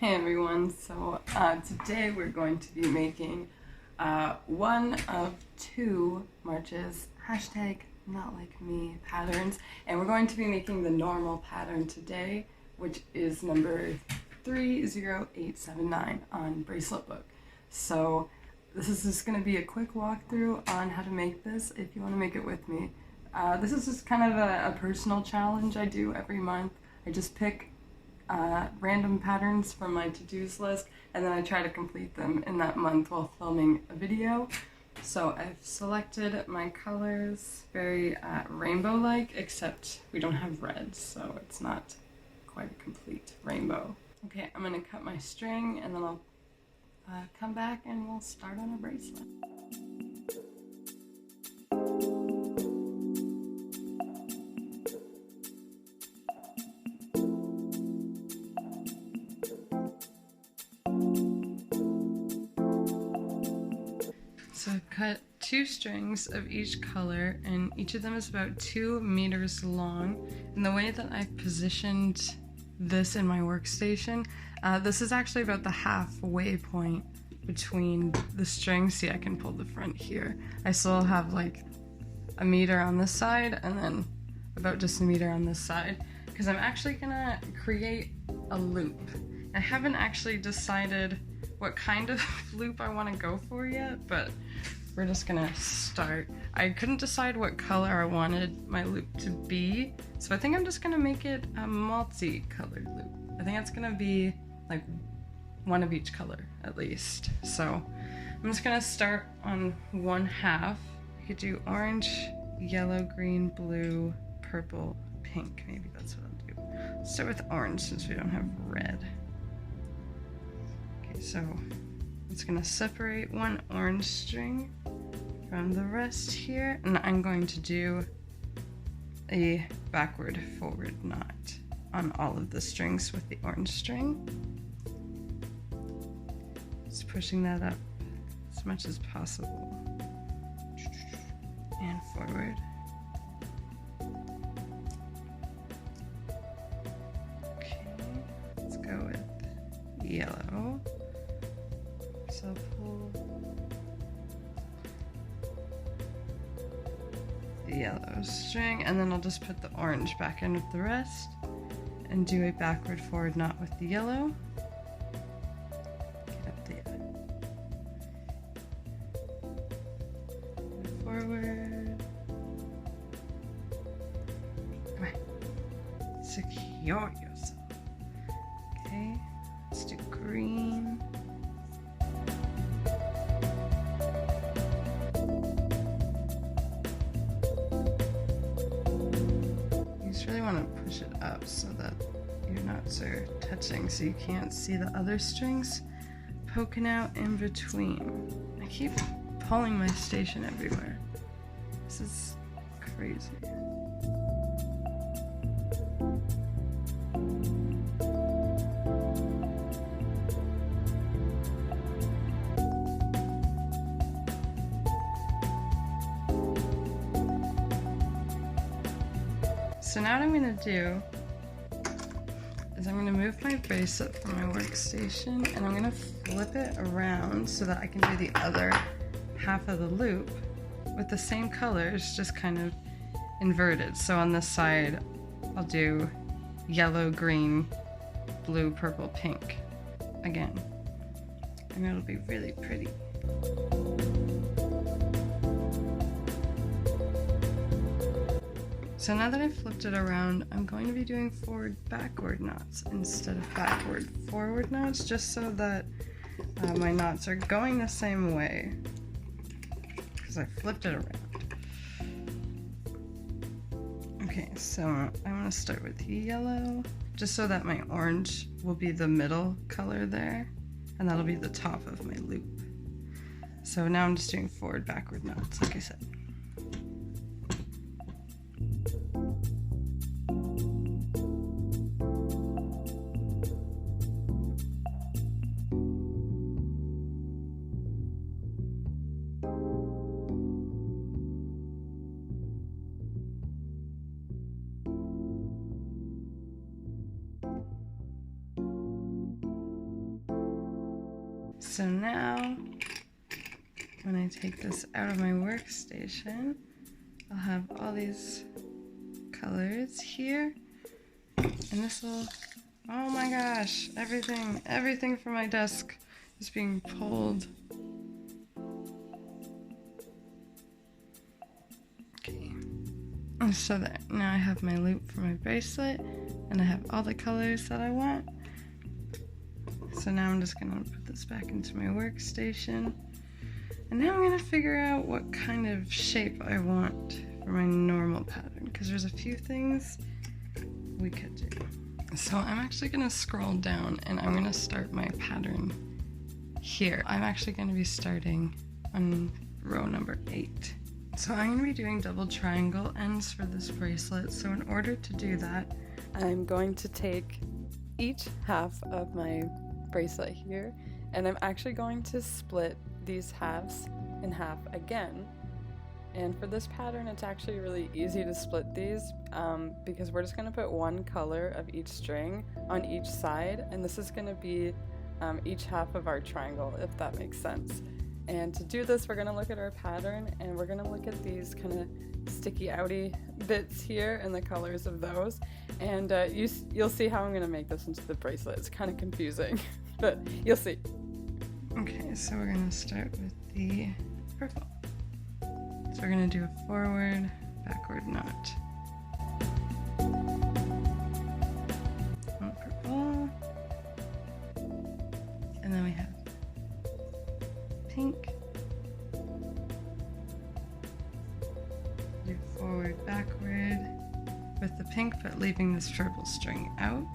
Hey everyone, so today we're going to be making one of two March's #NotLikeMe patterns, and we're going to be making the normal pattern today, which is number 30879 on Bracelet book. So this is just going to be a quick walkthrough on how to make this if you want to make it with me. This is just kind of a personal challenge I do every month. I just pick random patterns from my to-dos list, and then I try to complete them in that month while filming a video. So I've selected my colors very rainbow-like, except we don't have red, so it's not quite a complete rainbow. Okay, I'm gonna cut my string, and then I'll come back and we'll start on a bracelet. So I've cut 2 strings of each color, and each of them is about 2 meters long. And the way that I've positioned this in my workstation, this is actually about the halfway point between the strings. See, I can pull the front here. I still have like a meter on this side and then about just a meter on this side, because I'm actually gonna create a loop. I haven't actually decided what kind of loop I want to go for yet, but we're just gonna start. I couldn't decide what color I wanted my loop to be, so I think I'm just gonna make it a multicolored loop. I think it's gonna be like one of each color at least. So I'm just gonna start on one half. I could do orange, yellow, green, blue, purple, pink. Maybe that's what I'll do. Let's start with orange since we don't have red. So it's gonna separate one orange string from the rest here, and I'm going to do a backward forward knot on all of the strings with the orange string. Just pushing that up as much as possible and forward. Okay, let's go with yellow. So pull the yellow string, and then I'll just put the orange back in with the rest and do a backward forward knot with the yellow. Get up the forward. Come on. Secure yourself. Okay, let's do green. Really want to push it up so that your knots are touching so you can't see the other strings poking out in between. I keep pulling my station everywhere. This is crazy. So now what I'm going to do is I'm going to move my bracelet from my workstation, and I'm going to flip it around so that I can do the other half of the loop with the same colors, just kind of inverted. So on this side, I'll do yellow, green, blue, purple, pink again, and it'll be really pretty. So now that I've flipped it around, I'm going to be doing forward-backward knots instead of backward-forward knots, just so that my knots are going the same way, because I flipped it around. Okay, so I'm going to start with yellow, just so that my orange will be the middle color there, and that'll be the top of my loop. So now I'm just doing forward-backward knots, like I said. So now, when I take this out of my workstation, I'll have all these colors here, and this will, oh my gosh, everything from my desk is being pulled. Okay, so that now I have my loop for my bracelet, and I have all the colors that I want. So now I'm just gonna put this back into my workstation, and now I'm gonna figure out what kind of shape I want for my normal pattern, because there's a few things we could do. So I'm actually gonna scroll down and I'm gonna start my pattern here. I'm actually gonna be starting on row number 8. So I'm gonna be doing double triangle ends for this bracelet. So in order to do that, I'm going to take each half of my bracelet here, and I'm actually going to split these halves in half again. And for this pattern, it's actually really easy to split these because we're just going to put one color of each string on each side, and this is going to be each half of our triangle, if that makes sense. And to do this, we're going to look at our pattern, and we're going to look at these kind of sticky outy bits here and the colors of those, and you'll see how I'm going to make this into the bracelet. It's kind of confusing, but you'll see. Okay, so we're going to start with the purple. So we're going to do a forward, backward knot. One purple, and then we have pink. Do forward, backward with the pink, but leaving this purple string out.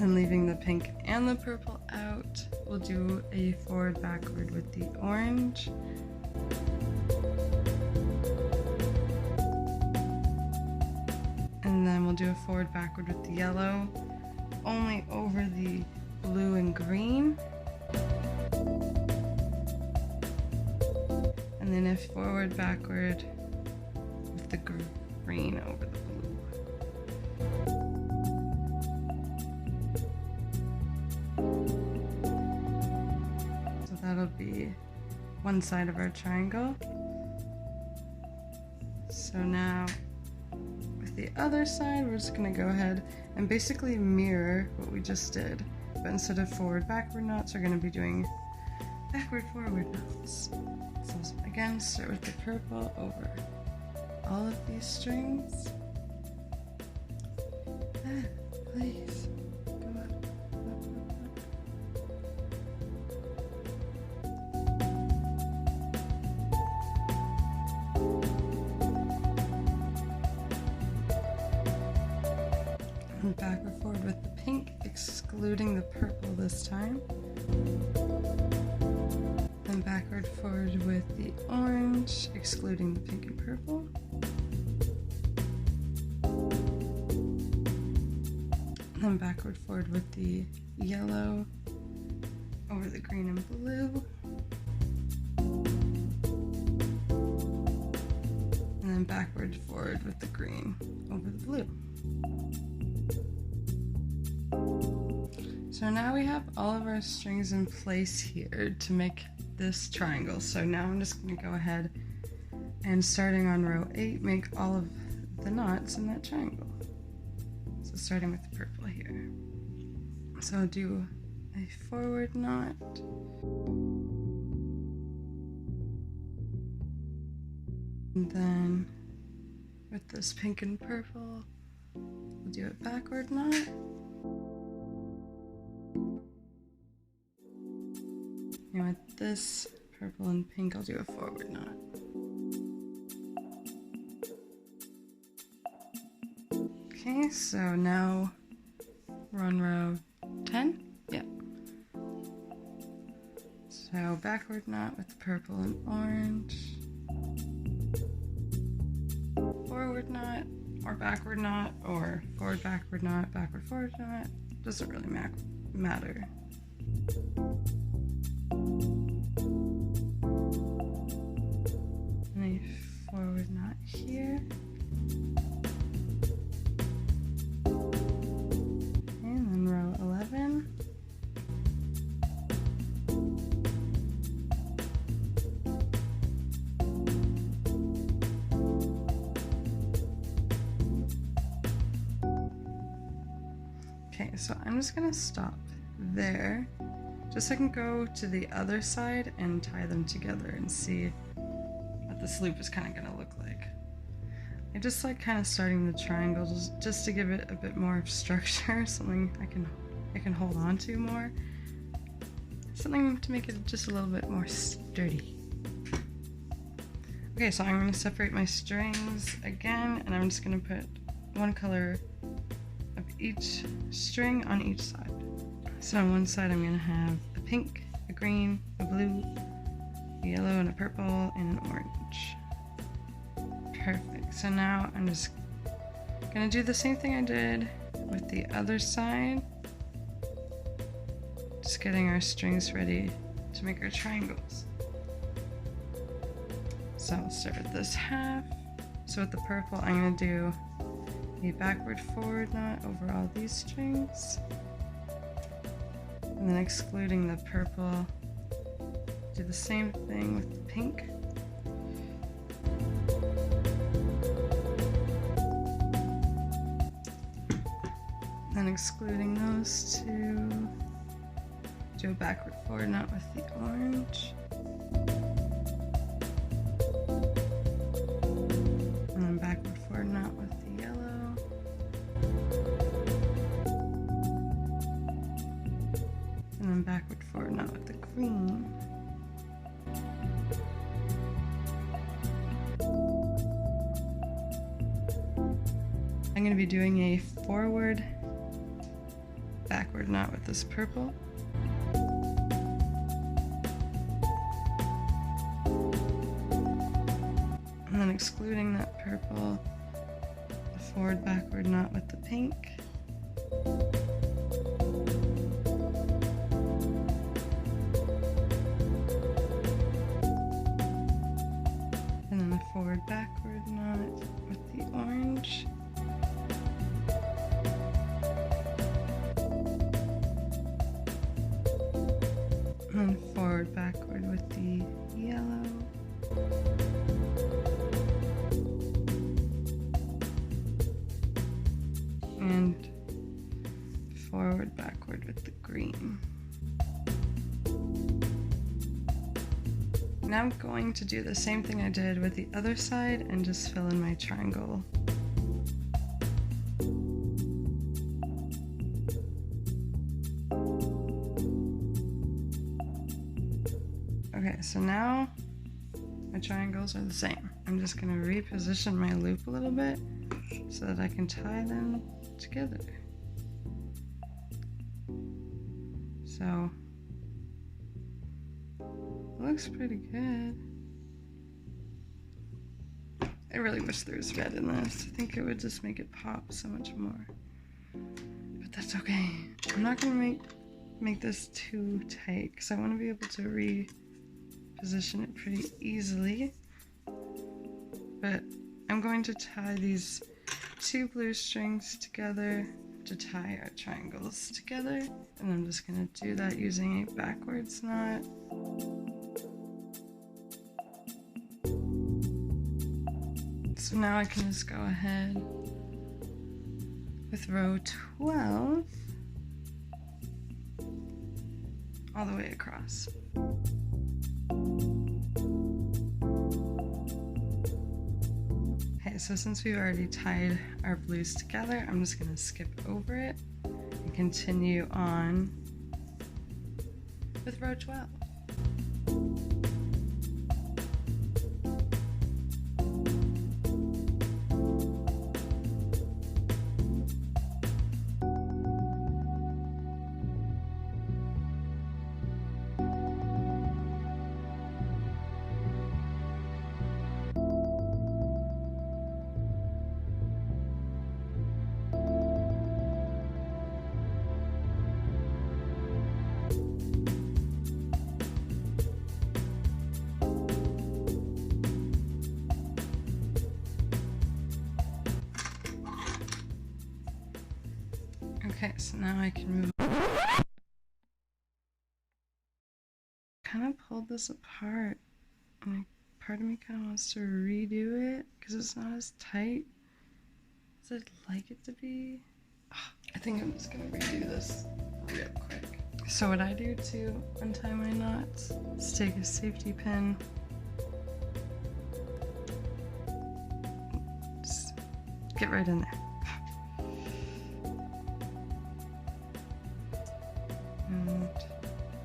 And leaving the pink and the purple out, we'll do a forward, backward with the orange. And then we'll do a forward, backward with the yellow, only over the blue and green. And then a forward, backward with the green over the blue. So that'll be one side of our triangle. So now with the other side, we're just going to go ahead and basically mirror what we just did, but instead of forward backward knots, we're going to be doing backward forward knots. So again, start with the purple over all of these strings. Please go up, up, up, up. And backward forward with the pink, excluding the purple this time. And backward forward with the orange, excluding the pink and purple. And then backward forward with the yellow over the green and blue. And then backward forward with the green over the blue. So now we have all of our strings in place here to make this triangle. So now I'm just going to go ahead and, starting on row 8, make all of the knots in that triangle. So starting with the purple here. So I'll do a forward knot. And then with this pink and purple, we'll do a backward knot. And with this purple and pink, I'll do a forward knot. Okay, so now we're on row 10. Yep. So backward knot with the purple and orange. Forward knot, or backward knot, or forward, backward knot, backward, forward knot. Doesn't really matter. And a forward knot here. Okay, so I'm just gonna stop there, just so I can go to the other side and tie them together and see what this loop is kind of gonna look like. I just like kind of starting the triangles just to give it a bit more of structure, something I can hold on to more, something to make it just a little bit more sturdy. Okay, so I'm going to separate my strings again, and I'm just going to put one color of each string on each side. So on one side I'm going to have a pink, a green, a blue, a yellow, and a purple, and an orange. Perfect. So now I'm just going to do the same thing I did with the other side. Just getting our strings ready to make our triangles. So I'll start with this half. So with the purple, I'm going to do a backward forward knot over all these strings. And then excluding the purple, do the same thing with the pink. Then excluding those two, do a backward forward knot with the orange. And then backward forward knot with the yellow. And then backward forward knot with the green. I'm going to be doing a forward backward knot with this purple. And then excluding that purple, a forward backward knot with the pink. And then a forward backward knot with the orange. And then forward backward with the yellow. And forward backward with the green. Now I'm going to do the same thing I did with the other side and just fill in my triangle. Okay, so now my triangles are the same. I'm just going to reposition my loop a little bit so that I can tie them together. So it looks pretty good. I really wish there was red in this. I think it would just make it pop so much more. But that's okay. I'm not gonna make this too tight because I want to be able to reposition it pretty easily. But I'm going to tie these two blue strings together to tie our triangles together, and I'm just going to do that using a backwards knot. So now I can just go ahead with row 12 all the way across. Okay, so since we've already tied our blues together, I'm just going to skip over it and continue on with row 12. Okay, so now I can move. Kind of pulled this apart, and part of me kind of wants to redo it because it's not as tight as I'd like it to be. Oh, think I'm just gonna redo this real quick. So what I do to untie my knots is take a safety pin, just get right in there. And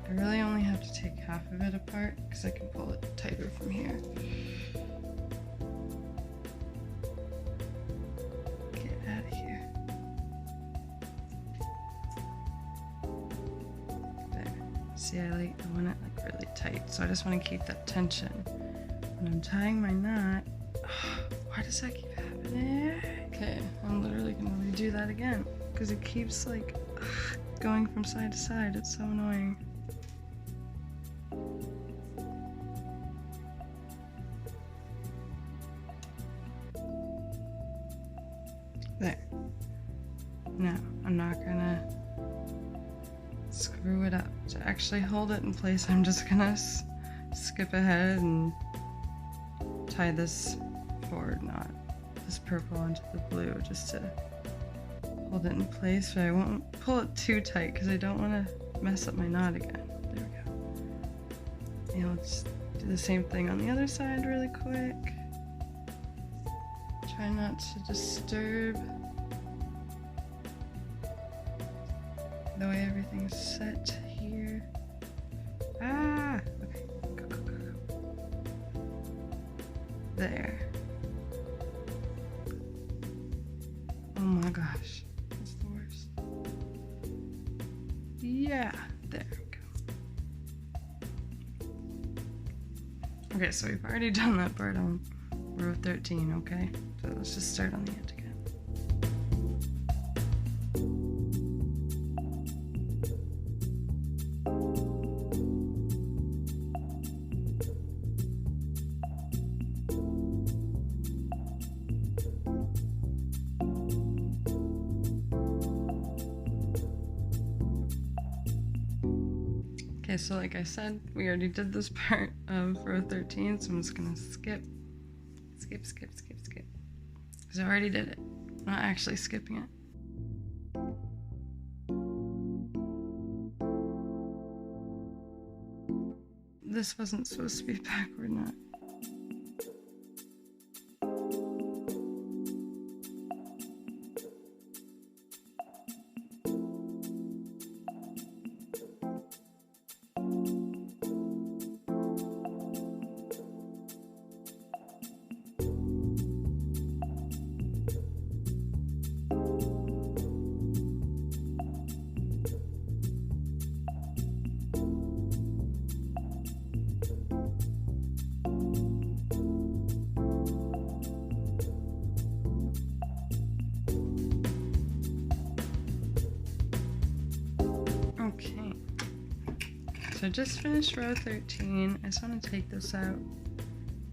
I really only have to take half of it apart because I can pull it tighter from here. Get out of here. There. See, I want it like really tight, so I just want to keep that tension. When I'm tying my knot, why does that keep happening? Okay, I'm literally gonna redo that again because it keeps like going from side to side. It's so annoying. There. Now, I'm not gonna screw it up. To actually hold it in place, I'm just gonna skip ahead and tie this forward knot, this purple onto the blue, just to hold it in place, but I won't pull it too tight because I don't want to mess up my knot again. There we go. And let's do the same thing on the other side really quick. Try not to disturb the way everything's set here. Ah! Okay. Go, go, go, go. There. Oh my gosh. That's the worst. Yeah. There we go. Okay, so we've already done that part on row 13, okay? So let's just start on the end again. Okay, so like I said, we already did this part of row 13, so I'm just gonna skip. Because I already did it. I'm not actually skipping it. This wasn't supposed to be a backward knot. Okay, so I just finished row 13. I just want to take this out,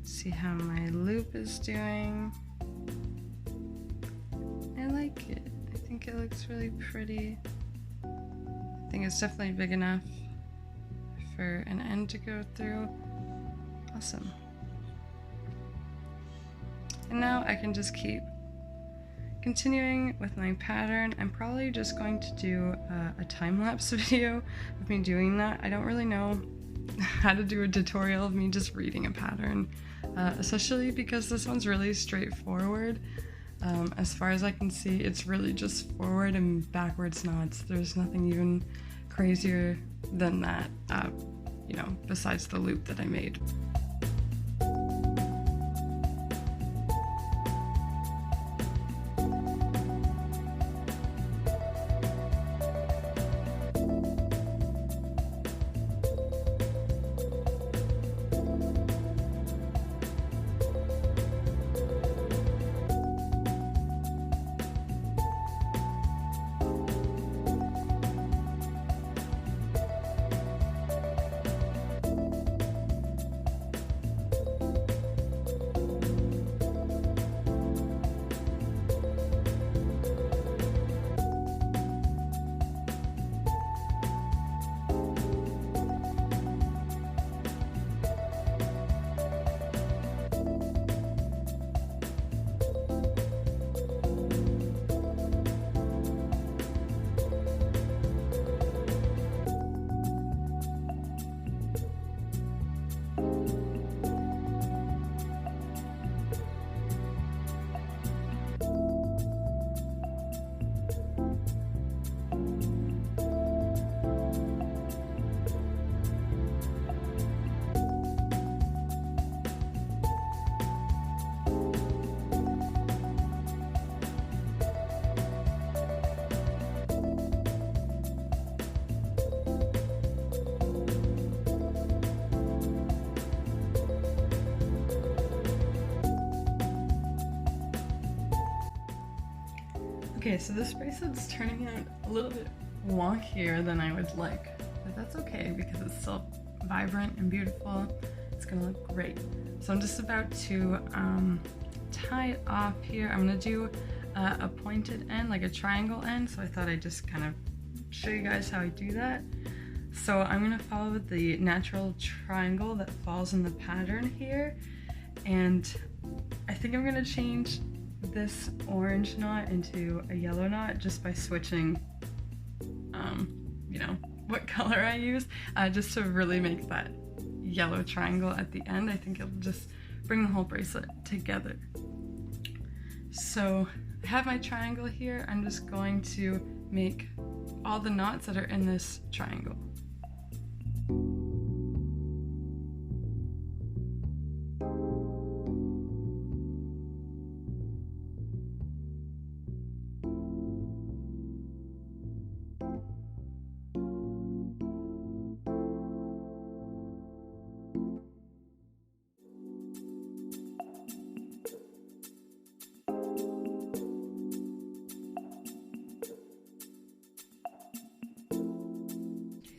see how my loop is doing. I like it. I think it looks really pretty. I think it's definitely big enough for an end to go through. Awesome. And now I can just keep continuing with my pattern. I'm probably just going to do a time-lapse video of me doing that. I don't really know how to do a tutorial of me just reading a pattern, especially because this one's really straightforward. As far as I can see, it's really just forward and backwards knots. There's nothing even crazier than that, you know, besides the loop that I made. Okay, so this bracelet's turning out a little bit wonkier than I would like, but that's okay because it's still vibrant and beautiful. It's gonna look great. So I'm just about to tie it off here. I'm gonna do a pointed end, like a triangle end, so I thought I'd just kind of show you guys how I do that. So I'm gonna follow the natural triangle that falls in the pattern here, and I think I'm gonna change this orange knot into a yellow knot just by switching you know, what color I use, just to really make that yellow triangle at the end. I think it'll just bring the whole bracelet together. So I have my triangle here. I'm just going to make all the knots that are in this triangle.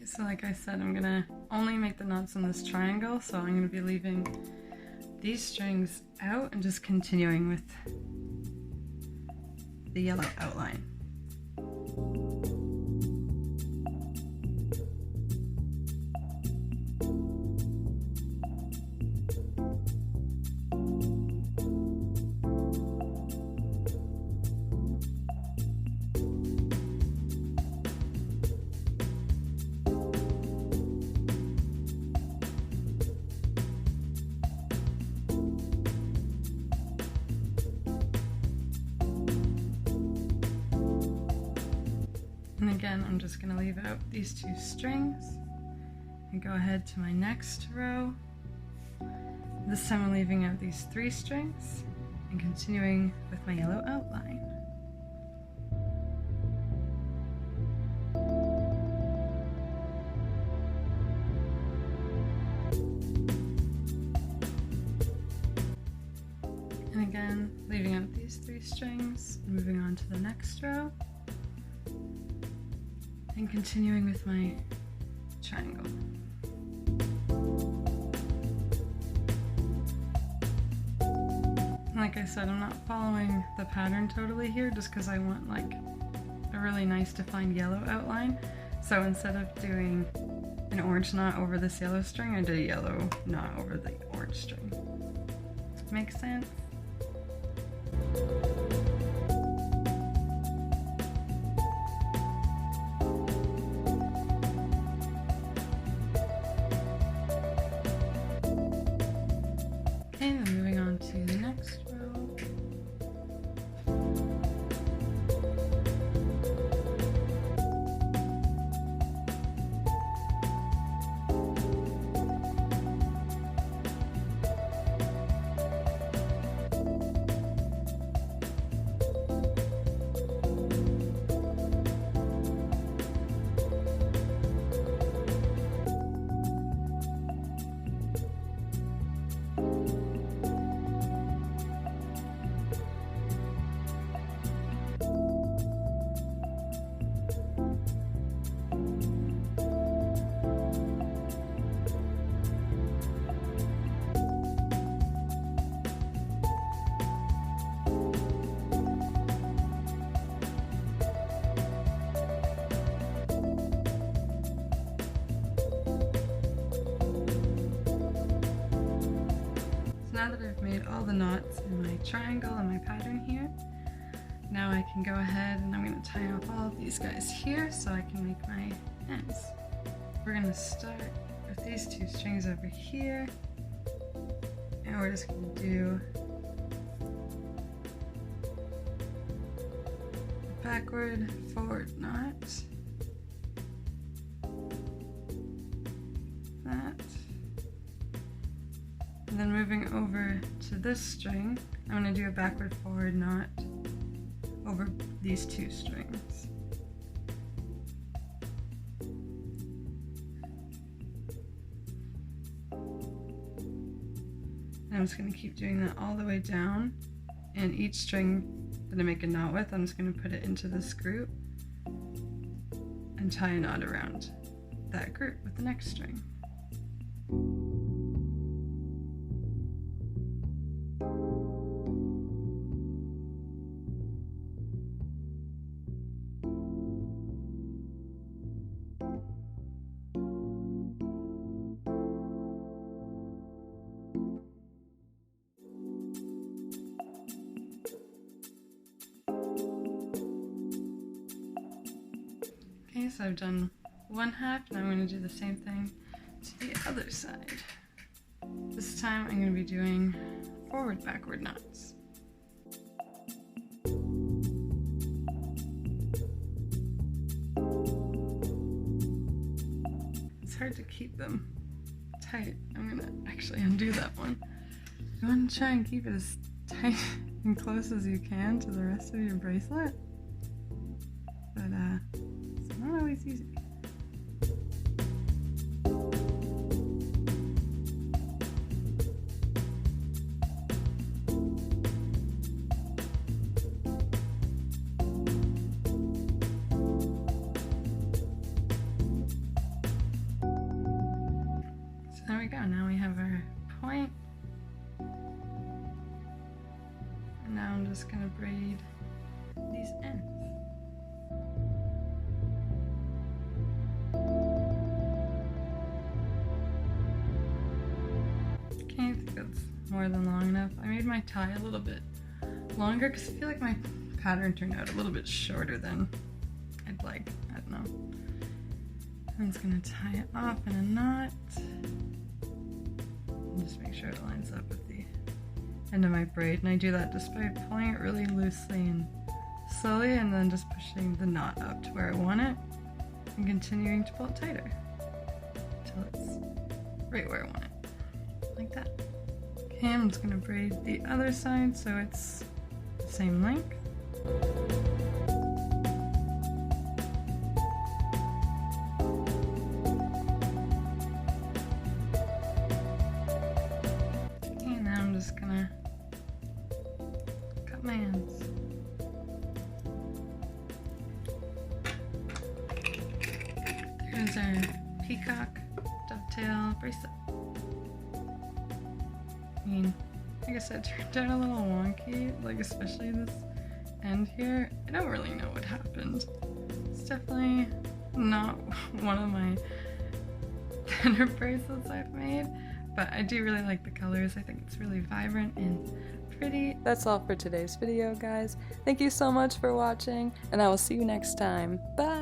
So like I said, I'm gonna only make the knots in this triangle, so I'm gonna be leaving these strings out and just continuing with the yellow outline. And again, I'm just going to leave out these two strings and go ahead to my next row. This time I'm leaving out these 3 strings and continuing with my yellow outline. And again, leaving out these 3 strings, moving on to the next row. And continuing with my triangle. Like I said, I'm not following the pattern totally here just because I want like a really nice defined yellow outline. So instead of doing an orange knot over this yellow string, I did a yellow knot over the orange string. Make sense? Now that I've made all the knots in my triangle and my pattern here, now I can go ahead and I'm going to tie off all of these guys here so I can make my ends. We're going to start with these 2 strings over here, and we're just going to do a backward, forward knot, that. And then moving over to this string, I'm going to do a backward forward knot over these 2 strings. And I'm just going to keep doing that all the way down, and each string to make a knot with, I'm just going to put it into this group and tie a knot around that group with the next string. Okay, so I've done one half, and I'm going to do the same thing to the other side. This time I'm going to be doing forward-backward knots. It's hard to keep them tight. I'm going to actually undo that one. You want to try and keep it as tight and close as you can to the rest of your bracelet, but it's not always easy. So there we go, now we have our point. And now I'm just going to braid these ends. Okay, I think that's more than long enough. I made my tie a little bit longer because I feel like my pattern turned out a little bit shorter than I'd like. I don't know. I'm just going to tie it off in a knot. And just make sure it lines up with the end of my braid, and I do that just by pulling it really loosely and slowly, and then just pushing the knot up to where I want it and continuing to pull it tighter until it's right where I want it, like that. Okay, I'm just going to braid the other side so it's the same length. Okay, now I'm just going to cut my ends. There's our peacock dovetail bracelet. I mean, like I said, it turned out a little wonky, like especially this end here. I don't really know what happened. It's definitely not one of my better bracelets I've made, but I do really like the colors. I think it's really vibrant and pretty. That's all for today's video, guys. Thank you so much for watching, and I will see you next time. Bye!